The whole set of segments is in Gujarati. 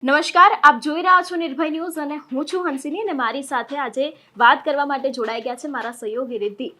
નમસ્કાર, આપ જોઈ રહ્યા છો નિર્ભય ન્યૂઝ અને હું છું હંસિની અને મારી સાથે આજે વાત કરવા માટે જોડાઈ ગયા છે મારા સહયોગી રિદ્ધિ।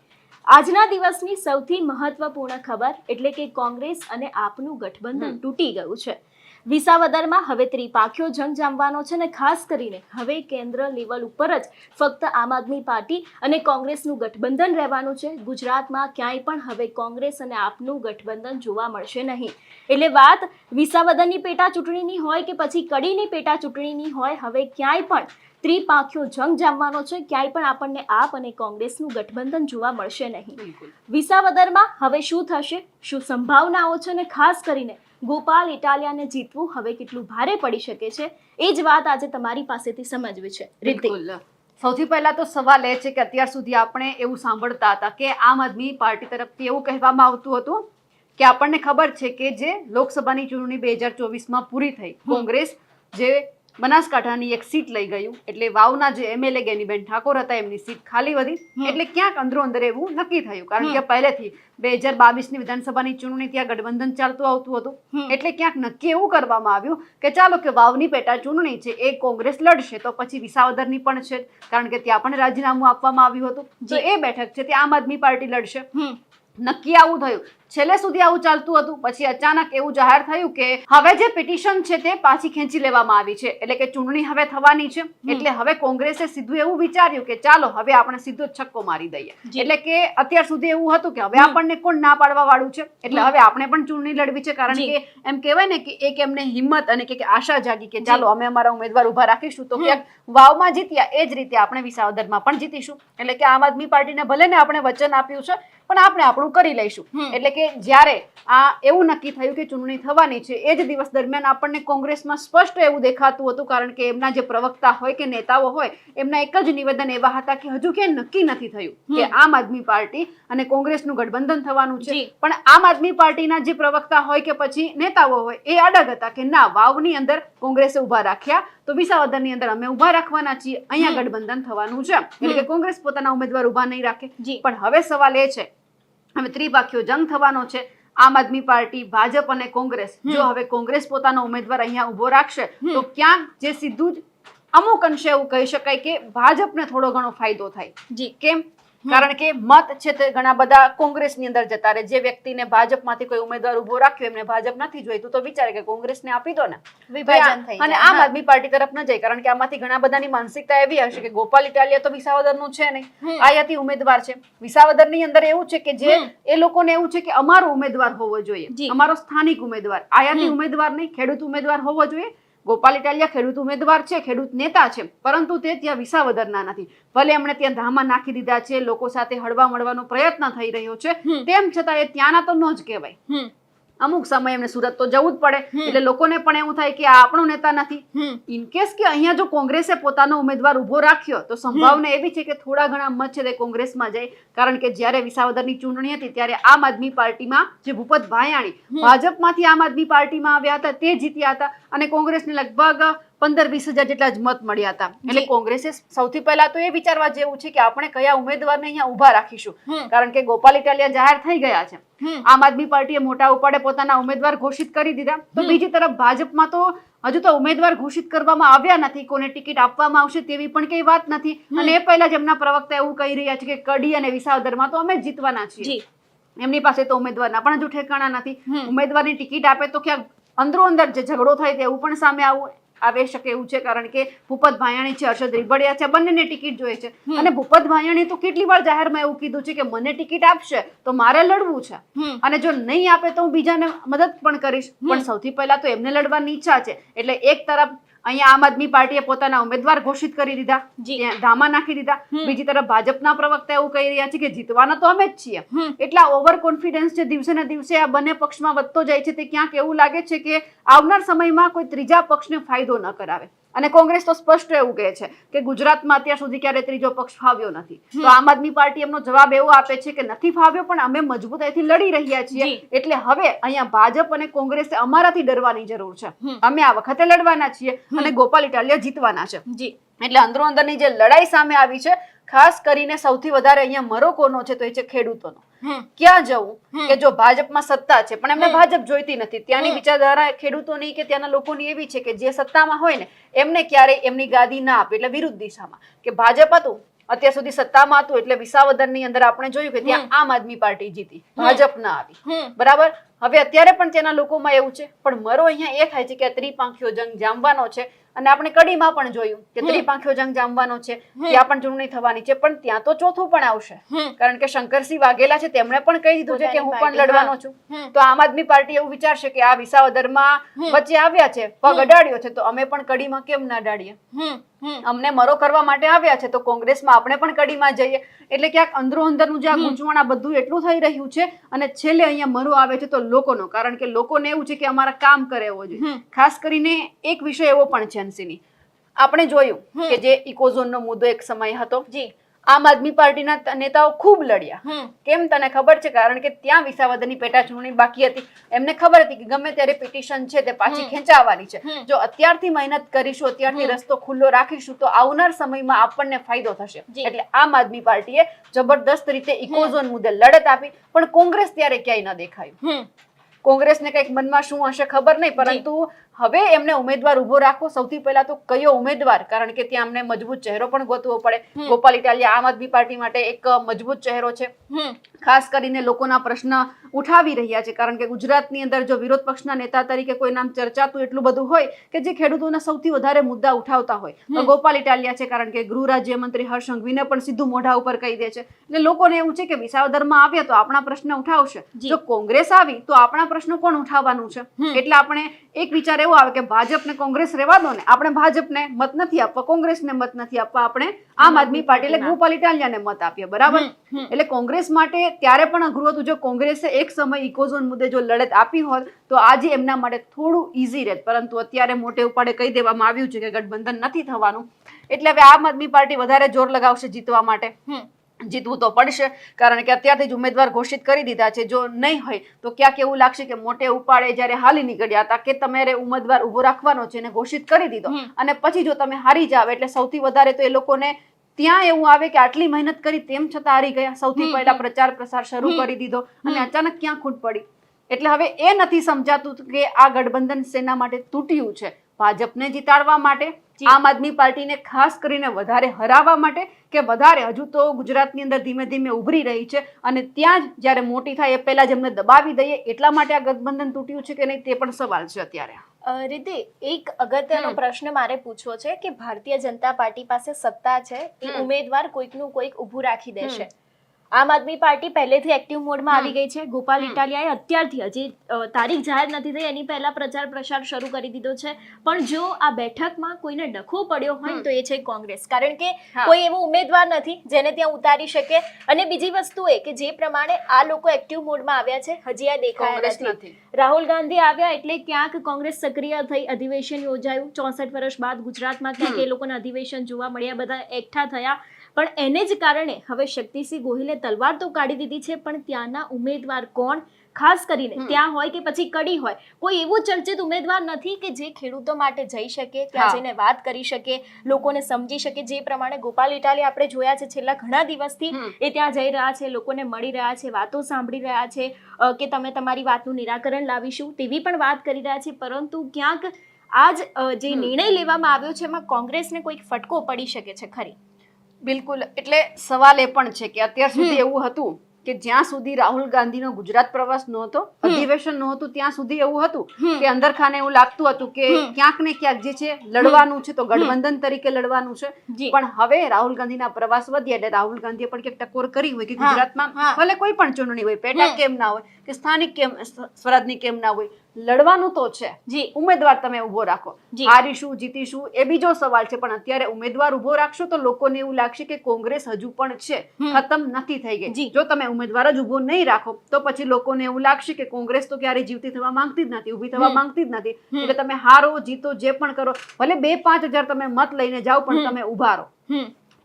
આજના દિવસની સૌથી મહત્વપૂર્ણ ખબર એટલે કે કોંગ્રેસ અને આપનું ગઠબંધન તૂટી ગયું છે। વિસાવદરમાં હવે ત્રિપાખીઓ જંગ જામવાનો છે અને ખાસ કરીને હવે કેન્દ્ર લેવલ ઉપર જ ફક્ત આમ આદમી પાર્ટી અને કોંગ્રેસનું ગઠબંધન રહેવાનું છે। ગુજરાતમાં ક્યાંય પણ હવે કોંગ્રેસ અને આપનું ગઠબંધન જોવા મળશે નહીં। એટલે વાત વિસાવદરની પેટા ચૂંટણીની હોય કે પછી કડીની પેટા ચૂંટણીની હોય, હવે ક્યાંય પણ ત્રિપાખીઓ જંગ જામવાનો છે। ક્યાંય પણ આપણને આપ અને કોંગ્રેસનું ગઠબંધન જોવા મળશે નહીં। વિસાવદરમાં હવે શું થશે, શું સંભાવનાઓ છે અને ખાસ કરીને ગોપાલ ઇટાલિયાને જીતવું હવે કેટલું ભારે પડી શકે છે, એ જ વાત આજે તમારી પાસેથી સમજવી છે। બિલકુલ। સૌથી પહેલા તો સવાલ એ છે કે અત્યાર સુધી આપણે એવું સાંભળતા હતા કે આમ આદમી પાર્ટી તરફથી એવું કહેવામાં આવતું હતું કે આપણને ખબર છે કે જે લોકસભાની ચૂંટણી 2024માં પૂરી થઈ, કોંગ્રેસ જે બનાસકાંઠાની એક સીટ લઈ ગયું, એટલે વાવના જે એમએલએ ગેનીબેન ઠાકોર હતા એમની સીટ ખાલી વધી, એટલે ક્યાંક અંદરો અંદર એવું નક્કી થયું, કારણ કે પહેલેથી 2022ની વિધાનસભાની ચૂંટણી ત્યાં ગઠબંધન ચાલતું આવતું હતું, એટલે ક્યાંક નક્કી એવું કરવામાં આવ્યું કે ચાલો કે વાવની પેટા ચૂંટણી છે એ કોંગ્રેસ લડશે તો પછી વિસાવદરની પણ છે, કારણ કે ત્યાં પણ રાજીનામું આપવામાં આવ્યું હતું, તો એ બેઠક છે ત્યાં આમ આદમી પાર્ટી લડશે। નક્કી આવું થયું, છેલ્લે સુધી આવું ચાલતું હતું, પછી અચાનક એવું જાહેર થયું કે હવે જે પિટિશન છે તે પાછી ખેંચી લેવામાં આવી છે, એટલે કે ચૂંટણી હવે થવાની છે, એટલે હવે કોંગ્રેસે સીધું એવું વિચાર્યું કે ચાલો હવે આપણે સીધો છક્કો મારી દઈએ, એટલે કે અત્યાર સુધી એવું હતું કે હવે આપણને કોણ ના પાડવા વાળું છે, એટલે હવે આપણે પણ ચૂંટણી લડવી છે, કારણ કે એમ કહેવાય ને કે એક એમને હિંમત અને કે આશા જાગી કે ચાલો અમે અમારા ઉમેદવાર ઉભા રાખીશું તો ક્યાંક વાવમાં જીત્યા એ જ રીતે આપણે વિસાવદરમાં પણ જીતીશું, એટલે કે આમ આદમી પાર્ટીને ભલે ને આપણે વચન આપ્યું છે પણ આપણે આપણું કરી લઈશું। એટલે કે જ્યારે આ એવું નક્કી થયું કે ચૂંટણી થવાની છે એ જ દિવસ દરમિયાન આપણને કોંગ્રેસમાં સ્પષ્ટ એવું દેખાતું હતું, કારણ કે એમના જે પ્રવક્તા હોય કે નેતાઓ હોય એમના એક જ નિવેદન એવા હતા કે હજુ કે નક્કી નથી થયું કે આમ આદમી પાર્ટી અને કોંગ્રેસનું ગઠબંધન થવાનું છે, પણ આમ આદમી પાર્ટીના જે પ્રવક્તા હોય કે પછી નેતાઓ હોય એ અડગ હતા કે ના, વાવની અંદર કોંગ્રેસે ઉભા રાખ્યા તો વિસાવદરની અંદર અમે ઉભા રાખવાના છીએ, અહીંયા ગઠબંધન થવાનું છે, એટલે કે કોંગ્રેસ પોતાના ઉમેદવાર ઉભા નહીં રાખે। પણ હવે સવાલ એ છે હવે ત્રિપાખીઓ જંગ થવાનો છે, આમ આદમી પાર્ટી, ભાજપ અને કોંગ્રેસ, જો હવે કોંગ્રેસ પોતાનો ઉમેદવાર અહીંયા ઉભો રાખશે તો ક્યાંક જે સીધું જ અમુક અંશે એવું કહી શકાય કે ભાજપને થોડો ઘણો ફાયદો થાય। કેમ? કારણ કે મત છે તે ઘણા બધા કોંગ્રેસની અંદર જતા રહે, જે વ્યક્તિને ભાજપમાંથી કોઈ ઉમેદવાર ઉભો રાખ્યો એમને ભાજપ નથી જોઈતું તો વિચારે કે કોંગ્રેસને આપી દો ને, વિભાજન થઈ જાય, અને આમ આદમી પાર્ટી તરફ ન જાય, કારણ કે આમાંથી ઘણા બધાની માનસિકતા એવી હશે કે ગોપાલ ઇટાલિયા તો વિસાવદરનું છે નહીં, આયાતી ઉમેદવાર છે, વિસાવદરની અંદર એવું છે કે જે એ લોકોને એવું છે કે અમારો ઉમેદવાર હોવો જોઈએ, અમારો સ્થાનિક ઉમેદવાર, આયાતી ઉમેદવાર નહીં, ખેડૂત ઉમેદવાર હોવો જોઈએ। ગોપાલ ઇટાલિયા ખેડૂત ઉમેદવાર છે, ખેડૂત નેતા છે, પરંતુ તે ત્યાં વિસાવદરના નથી, ભલે એમણે ત્યાં ધામા નાખી દીધા છે, લોકો સાથે હળવા મળવાનો પ્રયત્ન થઈ રહ્યો છે, તેમ છતાં એ ત્યાંના તો ન જ કહેવાય, અમુક સમય એમને સુરત તો જવું જ પડે, એટલે લોકોને પણ એવું થાય કે આ આપણો નેતા નથી। ઇનકેસ કે અહીંયા જો કોંગ્રેસે પોતાનો ઉમેદવાર ઉભો રાખ્યો તો સંભાવના એવી છે કે થોડા ઘણા મત છે તે કોંગ્રેસમાં જાય, કારણ કે જ્યારે વિસાવદરની ચૂંટણી હતી ત્યારે આમ આદમી પાર્ટીમાં જે ભૂપત ભાયાણી ભાજપમાંથી આમ આદમી પાર્ટીમાં આવ્યા હતા તે જીત્યા હતા, અને કોંગ્રેસને લગભગ 15-20 હજાર જેટલા જ મત મળ્યા હતા, એટલે કોંગ્રેસે સૌથી પહેલા તો એ વિચારવા જેવું છે કે આપણે કયા ઉમેદવારને અહીંયા ઉભા રાખીશું, કારણ કે ગોપાલ ઇટાલિયા જાહેર થઈ ગયા છે, આમ આદમી પાર્ટીએ મોટા ઉપાડે પોતાના ઉમેદવાર ઘોષિત કરી દીધા, તો બીજી તરફ ભાજપમાં તો હજુ તો ઉમેદવાર ઘોષિત કરવામાં આવ્યા નથી, કોને ટિકિટ આપવામાં આવશે તેવી પણ કઈ વાત નથી, અને એ પહેલા જ એમના પ્રવક્તા એવું કહી રહ્યા છે કે કડી અને વિસાવદરમાં તો અમે જીતવાના છીએ, એમની પાસે તો ઉમેદવારના પણ હજુ ઠેકાણા નથી, ઉમેદવારની ટિકિટ આપે તો ક્યાંક અંદરો અંદર જે ઝઘડો થાય તેવું પણ સામે આવી શકે એવું છે, કારણ કે ભૂપત ભાયાણી છે, હર્ષદ રીબડિયા છે, બંનેને ટિકિટ જોઈએ છે, અને ભૂપત ભાયાણી તો કેટલી વાર જાહેરમાં એવું કીધું છે કે મને ટિકિટ આપશે તો મારે લડવું છે, અને જો નહીં આપે તો હું બીજાને મદદ પણ કરીશ, પણ સૌથી પહેલા તો એમને લડવાની ઈચ્છા છે, એટલે એક તરફ અહીંયા આમ આદમી પાર્ટીએ પોતાના ઉમેદવાર ઘોષિત કરી દીધા, ધામા નાખી દીધા, બીજી તરફ ભાજપના પ્રવક્તા એવું કહી રહ્યા છે કે જીતવાના તો અમે જ છીએ, એટલા ઓવર કોન્ફિડન્સ જે દિવસે ને દિવસે આ બંને પક્ષમાં વધતો જાય છે, તે ક્યાંક એવું લાગે છે કે આવનાર સમયમાં કોઈ ત્રીજા પક્ષને ફાયદો ન કરાવે, અને કોંગ્રેસ તો સ્પષ્ટ એવું કહે છે કે ગુજરાતમાં અત્યાર સુધી ક્યારે ત્રીજો પક્ષ ફાવ્યો નથી, તો આમ આદમી પાર્ટી એમનો જવાબ એવો આપે છે કે નથી ફાવ્યો પણ અમે મજબૂતાઈથી લડી રહ્યા છીએ, એટલે હવે અહીંયા ભાજપ અને કોંગ્રેસે અમારાથી ડરવાની જરૂર છે, અમે આ વખતે લડવાના છીએ અને ગોપાલ ઇટાલિયા જીતવાના છે, એટલે અંદરો અંદરની જે લડાઈ સામે આવી છે, ખાસ કરીને સૌથી વધારે અહીંયા મરો કોનો છે તો એ છે ખેડૂતોનો, ક્યાં જવું કે જો ભાજપમાં સત્તા છે પણ એમને ભાજપ જોઈતી નથી. ત્યાંની વિચારધારા ખેડૂતોની કે ત્યાંના લોકોની એવી છે કે જે સત્તામાં હોય ને એમને ક્યારેય એમની ગાદી ના આપે, એટલે વિરુદ્ધ દિશામાં. કે ભાજપ હતું અત્યાર સુધી સત્તામાં હતું એટલે વિસાવદરની અંદર આપણે જોયું કે ત્યાં આમ આદમી પાર્ટી જીતી, ભાજપ ના આવી, બરાબર. હવે અત્યારે પણ તેના લોકોમાં એવું છે, પણ મરો અહીંયા એ થાય છે કે ત્રિપાંખીયો જંગ જામવાનો છે. અને આપણે કડીમાં પણ જોયું કે ત્રિપાંખીયો જંગ જામવાનો છે, ત્યાં પણ ચૂંટણી થવાની છે, પણ ત્યાં તો ચોથું પણ આવશે, કારણ કે શંકરસિંહ વાઘેલા છે તેમણે પણ કહી દીધું છે કે હું પણ લડવાનો છું. તો આમ આદમી પાર્ટી એવું વિચારશે કે આ વિસાવદરમાં વચ્ચે આવ્યા છે, પગ અડાડ્યો છે, તો અમે પણ કડીમાં કેમ ના અડાડીએ? અમને મરો કરવા માટે આવ્યા છે તો કોંગ્રેસમાં આપણે પણ કડીમાં જઈએ. એટલે ક્યાંક અંદરો અંદરનું જે આ ગૂંચવણ આ બધું એટલું થઈ રહ્યું છે. અને છેલ્લે અહીંયા મરો આવે છે તો લોકોનો, કારણ કે લોકોને એવું છે કે અમારા કામ કરે એવો જોઈએ. ખાસ કરીને એક વિષય એવો પણ છે હંસિની, આપણે જોયું કે જે ઇકોઝોનનો મુદ્દો એક સમય હતો, આમ આદમી પાર્ટીના નેતાઓ ખૂબ લડ્યા. કેમ તને ખબર છે? કારણ કે ત્યાં વિસાવદરની પેટા ચૂંટણી બાકી હતી. એમને ખબર હતી કે ગમે ત્યારે પિટિશન છે તે પાછી ખેંચાવવાની છે. જો અત્યારથી મહેનત કરીશું, અત્યારથી રસ્તો ખુલ્લો રાખીશું તો આવનાર સમયમાં આપણને ફાયદો થશે. એટલે આમ આદમી પાર્ટીએ જબરદસ્ત રીતે ઇકોઝોન મુદ્દે લડત આપી, પણ કોંગ્રેસ ત્યારે ક્યાંય ન દેખાયું. કોંગ્રેસને કંઈક મનમાં શું હશે ખબર નહીં, પરંતુ હવે એમને ઉમેદવાર ઉભો રાખવો. સૌથી પહેલા તો કયો ઉમેદવાર, કારણ કે ત્યાં અમને મજબૂત ચહેરો પણ ગોતવો પડે. ગોપાલ ઇટાલિયા આમ આદમી પાર્ટી માટે એક મજબૂત ચહેરો છે, ખાસ કરીને લોકોના પ્રશ્ન ઉઠાવી રહ્યા છે. કારણ કે ગુજરાતની અંદર જો વિરોધ પક્ષના નેતા તરીકે કોઈ નામ ચર્ચાતું એટલું બધું હોય કે જે ખેડૂતોના સૌથી વધારે મુદ્દા ઉઠાવતા હોય તો ગોપાલ ઇટાલિયા છે. કારણ કે ગૃહ રાજ્યમંત્રી હર્ષ સંઘવીને પણ સીધું મોઢા ઉપર કહી દે છે. એટલે લોકોને એવું છે કે વિસાવદરમાં આવ્યા તો આપણા પ્રશ્ન ઉઠાવશે, જો કોંગ્રેસ આવી તો આપણા પ્રશ્નો કોણ ઉઠાવવાનું છે? એટલે આપણે એક વિચાર એવો આવે કે ભાજપ ને કોંગ્રેસ રહેવા દો ને, આપણે ભાજપને મત નથી આપવા, કોંગ્રેસને મત નથી આપવા, આપણે આમ આદમી પાર્ટી એટલે ગોપાલ ઇટાલિયાને મત આપીએ, બરાબર. એટલે કોંગ્રેસ માટે ત્યારે પણ અઘરું હતું. જો કોંગ્રેસે એક સમય ઇકોઝોન મુદ્દે જો લડત આપી હોત તો આજે એમના માટે થોડું ઈઝી રહેત, પરંતુ અત્યારે મોટે ઉપાડે કહી દેવામાં આવ્યું છે કે ગઠબંધન નથી થવાનું. એટલે હવે આમ આદમી પાર્ટી વધારે જોર લગાવશે જીતવા માટે. જીતવું તો પડશે, કારણ કે અત્યારથી જ ઉમેદવાર ઘોષિત કરી દીધા છે. જો નહીં હોય તો ક્યાંક એવું લાગશે કે મોટે ઉપાડે જયારે હાલી નીકળ્યા હતા કે તમારે ઉમેદવાર ઉભો રાખવાનો છે એને ઘોષિત કરી દીધો, અને પછી જો તમે હારી જાવ એટલે સૌથી વધારે તો એ લોકોને ત્યાં એવું આવે કે આટલી મહેનત કરી તેમ છતાં હારી ગયા. સૌથી પહેલા પ્રચાર પ્રસાર શરૂ કરી દીધો અને અચાનક ક્યાં ખૂટ પડી. એટલે હવે એ નથી સમજાતું કે આ ગઠબંધન શેના માટે તૂટ્યું છે? ભાજપને જીતાડવા માટે, આમ આદમી પાર્ટીને ખાસ કરીને વધારે હરાવવા માટે, કે વધારે હજુ તો ગુજરાતની અંદર ધીમે ધીમે ઉભરી રહી છે અને ત્યાં જ જ્યારે મોટી થાય એ પહેલા જ એમને દબાવી દઈએ એટલા માટે આ ગઠબંધન તૂટ્યું છે કે નહીં તે પણ સવાલ છે અત્યારે. રીતિ, એક અગત્યનો પ્રશ્ન મારે પૂછવો છે કે ભારતીય જનતા પાર્ટી પાસે સત્તા છે, એ ઉમેદવાર કોઈકનું કોઈક ઊભું રાખી દેશે. આમ આદમી પાર્ટી પહેલેથી એક્ટિવ મોડમાં આવી ગઈ છે. ગોપાલ ઇટાલિયાએ અત્યારથી, હજી તારીખ જાહેર નથી થઈ એની પહેલા પ્રચાર પ્રસાર શરૂ કરી દીધો છે. પણ જો આ બેઠકમાં કોઈને ડખો પડ્યો હોય તો એ છે કોંગ્રેસ, કારણ કે કોઈ એવો ઉમેદવાર નથી જેને ત્યાં ઉતારી શકે. અને બીજી વસ્તુ એ કે જે પ્રમાણે આ લોકો એક્ટિવ મોડમાં આવ્યા છે હજી આ દેખાયા નથી. રાહુલ ગાંધી આવ્યા એટલે ક્યાંક કોંગ્રેસ સક્રિય થઈ, અધિવેશન યોજાયું. 64 વર્ષ બાદ ગુજરાતમાં ક્યાંક એ લોકોના અધિવેશન જોવા મળ્યા, બધા એકઠા થયા. પણ એને જ કારણે હવે શક્તિસિંહ ગોહિલે તલવાર તો કાઢી દીધી છે, પણ ત્યાંના ઉમેદવાર કોણ, ખાસ કરીને ત્યાં હોય કે પછી કડી હોય, કોઈ એવું ચર્ચિત ઉમેદવાર નથી કે જે ખેડૂતો માટે જઈ શકે, ત્યાં જઈને વાત કરી શકે, લોકોને સમજી શકે. જે પ્રમાણે ગોપાલ ઇટાલિયા આપણે જોયા છે છેલ્લા ઘણા દિવસથી એ ત્યાં જઈ રહ્યા છે, લોકોને મળી રહ્યા છે, વાતો સાંભળી રહ્યા છે કે તમે તમારી વાતનું નિરાકરણ લાવીશું તેવી પણ વાત કરી રહ્યા છે. પરંતુ ક્યાંક આજ જે નિર્ણય લેવામાં આવ્યો છે એમાં કોંગ્રેસને કોઈક ફટકો પડી શકે છે ખરી? બિલકુલ. એટલે સવાલ એ પણ છે કે અત્યાર સુધી એવું હતું કે જ્યાં સુધી રાહુલ ગાંધીનો ગુજરાત પ્રવાસ નહોતો, અધિવેશન નહોતું, ત્યાં સુધી એવું હતું કે અંદરખાને એવું લાગતું હતું કે ક્યાંક ને ક્યાંક જે છે લડવાનું છે તો ગઠબંધન તરીકે લડવાનું છે. પણ હવે રાહુલ ગાંધીના પ્રવાસ વધ્યા એટલે રાહુલ ગાંધીએ પણ ક્યાંક ટકોર કરી હોય કે ગુજરાતમાં ભલે કોઈ પણ ચૂંટણી હોય, પેટા કેમ ના હોય કે સ્થાનિક કેમ સ્વરાજની કેમ ના હોય, લડવાનું તો છે. ઉમેદવાર તમે ઉભો રાખો, હારીશું જીતીશું એ બીજો સવાલ છે, પણ અત્યારે ઉમેદવાર ઉભો રાખશો તો લોકોને એવું લાગશે કે કોંગ્રેસ હજુ પણ છે, ખતમ નથી થઈ ગઈ. જો તમે ઉમેદવાર જ ઉભો નહીં રાખો તો પછી લોકોને એવું લાગશે કે કોંગ્રેસ તો ક્યારેય જીવતી થવા માંગતી જ નથી, ઉભી થવા માંગતી જ નથી. એટલે તમે હારો જીતો જે પણ કરો, ભલે 2-5 હજાર તમે મત લઈને જાઓ પણ તમે ઉભા રહો.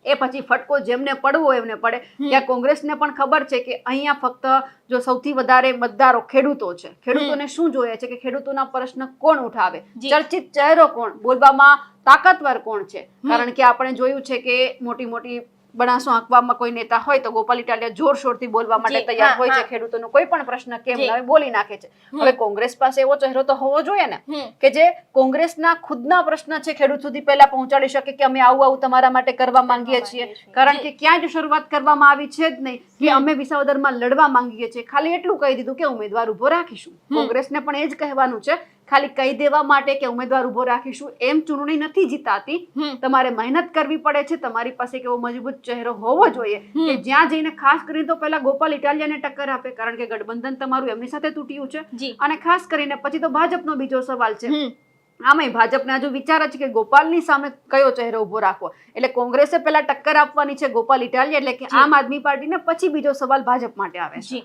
એ પછી ફટકો જેમને પડવો એમને પડે. ત્યાં કોંગ્રેસને પણ ખબર છે કે અહીંયા ફક્ત જો સૌથી વધારે મતદારો ખેડૂતો છે, ખેડૂતોને શું જોઈએ છે કે ખેડૂતોના પ્રશ્ન કોણ ઉઠાવે, ચર્ચિત ચહેરો કોણ, બોલવામાં તાકાતવર કોણ છે. કારણ કે આપણે જોયું છે કે મોટી મોટી બનાસો આંકવામાં કોઈ નેતા હોય તો ગોપાલ ઇટાલિયા જોરશોરથી બોલવા માટે જી, તૈયાર હા, હોય છે, હા. ખેડૂતોનો કોઈ પણ પ્રશ્ન કેમ જી. ના હોય બોલી નાખે છે. હવે કોંગ્રેસ પાસે એવો ચહેરો તો હોવો જોઈએ ને હમ. કે જે કોંગ્રેસના ખુદના પ્રશ્ન છે ખેડૂત સુધી પહેલા પહોંચાડી શકે કે અમે આવું તમારા માટે કરવા માંગીએ છીએ. કારણ કે ક્યાં જ શરૂઆત કરવામાં આવી છે જ નહીં કે અમે વિસાવદરમાં લડવા માંગીએ છીએ. ખાલી એટલું કહી દીધું કે ઉમેદવાર ઉભો રાખીશું. કોંગ્રેસને પણ એ જ કહેવાનું છે, ખાલી કહી દેવા માટે કે ઉમેદવાર ઉભો રાખીશું એમ ચૂંટણી નથી જીતાતી. તમારે મહેનત કરવી પડે છે. તમારી પાસે એક એવો મજબૂત ચહેરો હોવો જોઈએ કે જ્યાં જઈને ખાસ કરીને તો પહેલા ગોપાલ ઇટાલિયાને ટક્કર આપે, કારણ કે ગઠબંધન તમારું એમની સાથે તૂટ્યું છે. જી. અને ખાસ કરીને પછી તો ભાજપનો બીજો સવાલ છે. આમાંય ભાજપને હજુ વિચાર છે કે ગોપાલની સામે કયો ચહેરો ઉભો રાખવો. એટલે કોંગ્રેસે પહેલા ટક્કર આપવાની છે ગોપાલ ઇટાલિયા એટલે કે આમ આદમી પાર્ટીને, પછી બીજો સવાલ ભાજપ માટે આવે છે. જી.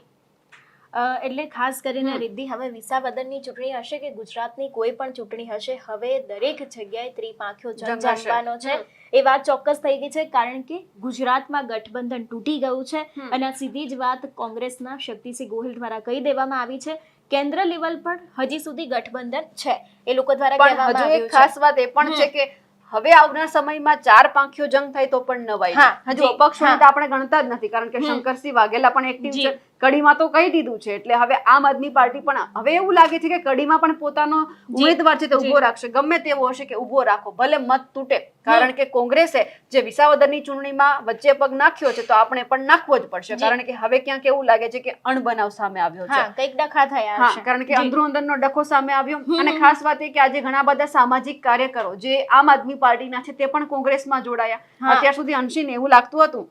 એટલે ખાસ કરીને રિદ્ધિ, હવે વિસાવદરની ચૂંટણી હશે કે ગુજરાતની કોઈ પણ ચૂંટણી હશે, હવે દરેક જગ્યાએ ત્રિપાંખ્યો જંગ જામવાનો છે. એ વાત ચોક્કસ થઈ ગઈ છે, કારણ કે ગુજરાતમાં ગઠબંધન તૂટી ગયું છે. અને આ સીધી જ વાત કોંગ્રેસના શક્તિસિંહ ગોહિલ દ્વારા કહી દેવામાં આવી છે. કેન્દ્ર લેવલ પર હજી સુધી ગઠબંધન છે, એ લોકો દ્વારા પણ કહેવામાં હજુ આવ્યું એક ખાસ વાત એ પણ છે કે હવે આવનાર સમયમાં ચાર પાંખીઓ જંગ થાય તો પણ નવાય નહીં. હા, હજુ જી, અપક્ષોને તો આપણે ગણતા જ નથી, કારણ કે શંકરસિંહ વાઘેલા પણ એક્ટિવ જી. છે. કડીમાં તો કહી દીધું છે. એટલે હવે આમ આદમી પાર્ટી પણ હવે એવું લાગે છે કે કડીમાં પણ પોતાનો ઉમેદવાર છે તે ઉભો રાખશે. ગમે તેવો હશે કે ઉભો રાખો, ભલે મત તૂટે. કારણ કે કોંગ્રેસે જે વિસાવદરની ચૂંટણીમાં વચ્ચે પગ નાખ્યો છે તો આપણે પણ નાખવો જ પડશે. કારણ કે હવે ક્યાંક એવું લાગે છે કે અણબનાવ સામે આવ્યો છે. હા, કંઈક ડખા થયા હા, હશે. કારણ કે અંદરો અંદરનો ડખો સામે આવ્યો. અને ખાસ વાત એ કે આજે ઘણા બધા સામાજિક કાર્યકરો જે આમ આદમી પાર્ટીના છે તે પણ કોંગ્રેસમાં જોડાયા. અત્યાર સુધી અંશીને એવું લાગતું હતું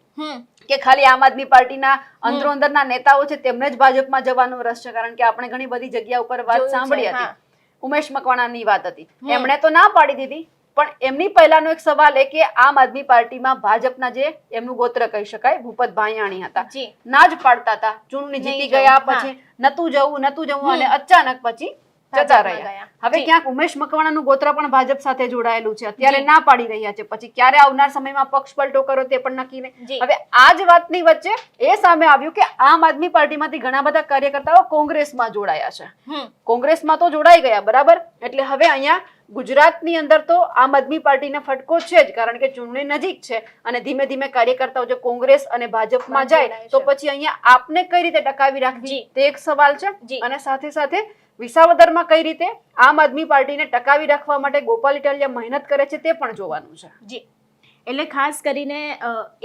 કે ખાલી આમ આદમી પાર્ટીના અંદરો અંદરના નેતાઓ છે તેમને જ ભાજપમાં જવાનો રસ છે. કારણ કે આપણે ઘણી બધી જગ્યા ઉપર વાત જોયું છે, સાંભળી હતી. હા. ઉમેશ મકવાણાની વાત હતી, એમણે તો ના પાડી દીધી. પણ એમની પહેલાનો એક સવાલ એ કે આમ આદમી પાર્ટીમાં ભાજપના જે એમનું ગોત્ર કહી શકાય ભૂપત ભાયાણી હતા, જી. ના જ પાડતા હતા. ચૂંટણી નહીં જીતી જવું, ગયા હા. પછી નતું જવું અને અચાનક પછી જતા ભાજપમાં રહ્યા. ગયા. હવે જી. ક્યાંક ઉમેશ મકવાણાનું ગોત્ર પણ ભાજપ સાથે જોડાયેલું છે. અત્યારે ના પાડી રહ્યા છે, પછી ક્યારે આવનાર સમયમાં પક્ષ પલટો કરો તે પણ નક્કી નહીં. જી. હવે આ જ વાતની વચ્ચે એ સામે આવ્યું કે આમ આદમી પાર્ટીમાંથી ઘણા બધા કાર્યકર્તાઓ કોંગ્રેસમાં જોડાયા છે. કોંગ્રેસમાં તો જોડાઈ ગયા, બરાબર. એટલે હવે અહીંયા ગુજરાતની અંદર તો આમ આદમી પાર્ટીને ફટકો છે જ, કારણ કે ચૂંટણી નજીક છે. અને ધીમે ધીમે કાર્યકર્તાઓ જો કોંગ્રેસ અને ભાજપમાં જાય તો પછી અહીંયા આપને કઈ રીતે ટકાવી રાખવી તે એક સવાલ છે. અને સાથે સાથે વિસાવદરમાં કઈ રીતે આમ આદમી પાર્ટીને ટકાવી રાખવા માટે ગોપાલ ઇટાલિયા મહેનત કરે છે તે પણ જોવાનું છે. જી. એટલે ખાસ કરીને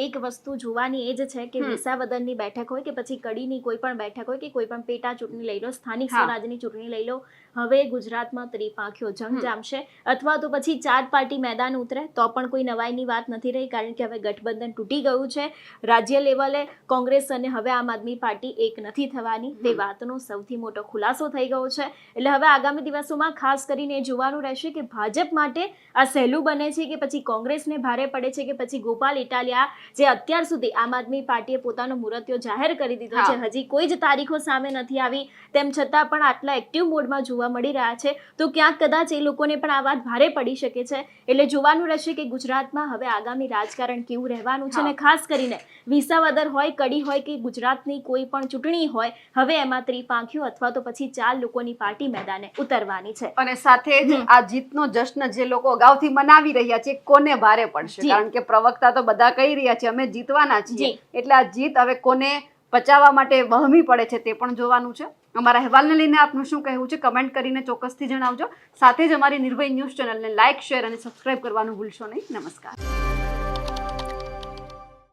એક વસ્તુ જોવાની એ જ છે કે વિસાવદરની બેઠક હોય કે પછી કડીની કોઈ પણ બેઠક હોય કે કોઈ પણ પેટા ચૂંટણી લઈ લો, સ્થાનિક સ્વરાજની ચૂંટણી લઈ લો, હવે ગુજરાતમાં ત્રિપાંખ્યો જંગ જામશે. અથવા તો પછી ચાર પાર્ટી મેદાન ઉતરે તો પણ કોઈ નવાઈની વાત નથી રહી, કારણ કે હવે ગઠબંધન તૂટી ગયું છે. રાજ્ય લેવલે કોંગ્રેસ અને હવે આમ આદમી પાર્ટી એક નથી થવાની, તે વાતનો સૌથી મોટો ખુલાસો થઈ ગયો છે. એટલે હવે આગામી દિવસોમાં ખાસ કરીને એ જોવાનું રહેશે કે ભાજપ માટે આ સહેલું બને છે કે પછી કોંગ્રેસને ભારે પડે છે કે પછી ગોપાલ ઇટાલિયા જે અત્યાર સુધી આમ આદમી પાર્ટીએ પોતાનો મુરત્યો જાહેર કરી દીધો છે, હજી કોઈ જ તારીખો સામે નથી આવી, તેમ છતાં પણ આટલા એક્ટિવ મોડમાં જોવા મળી રહ્યા છે, તો ક્યાંક કદાચ એ લોકોને પણ આ વાત ભારે પડી શકે છે. એટલે જોવાનું રહેશે કે ગુજરાતમાં હવે આગામી રાજકારણ કેવું રહેવાનું છે. અને ખાસ કરીને વિસાવદર હોય, કડી હોય કે ગુજરાતની કોઈ પણ ચૂંટણી હોય, હવે એમાં ત્રિપાંખ્યો અથવા તો પછી ચાર લોકોની પાર્ટી મેદાને ઉતરવાની છે. અને સાથે જ આ જીતનો જશ્ન જે લોકો અગાઉથી મનાવી રહ્યા છે કોને ભારે પડશે, કારણ કે પ્રવક્તા તો બધા કહી રહ્યા છે અમે જીતવાના છીએ. એટલે આ જીત હવે કોને પચાવવા માટે વહમી પડે છે તે પણ જોવાનું છે. અમારા અહેવાલને લઈને આપનું શું કહેવું છે કમેન્ટ કરીને ચોક્કસથી જણાવજો. સાથે જ અમારી નિર્ભય ન્યૂઝ ચેનલને લાઇક, શેર અને સબસ્ક્રાઇબ કરવાનું ભૂલશો નહીં. નમસ્કાર.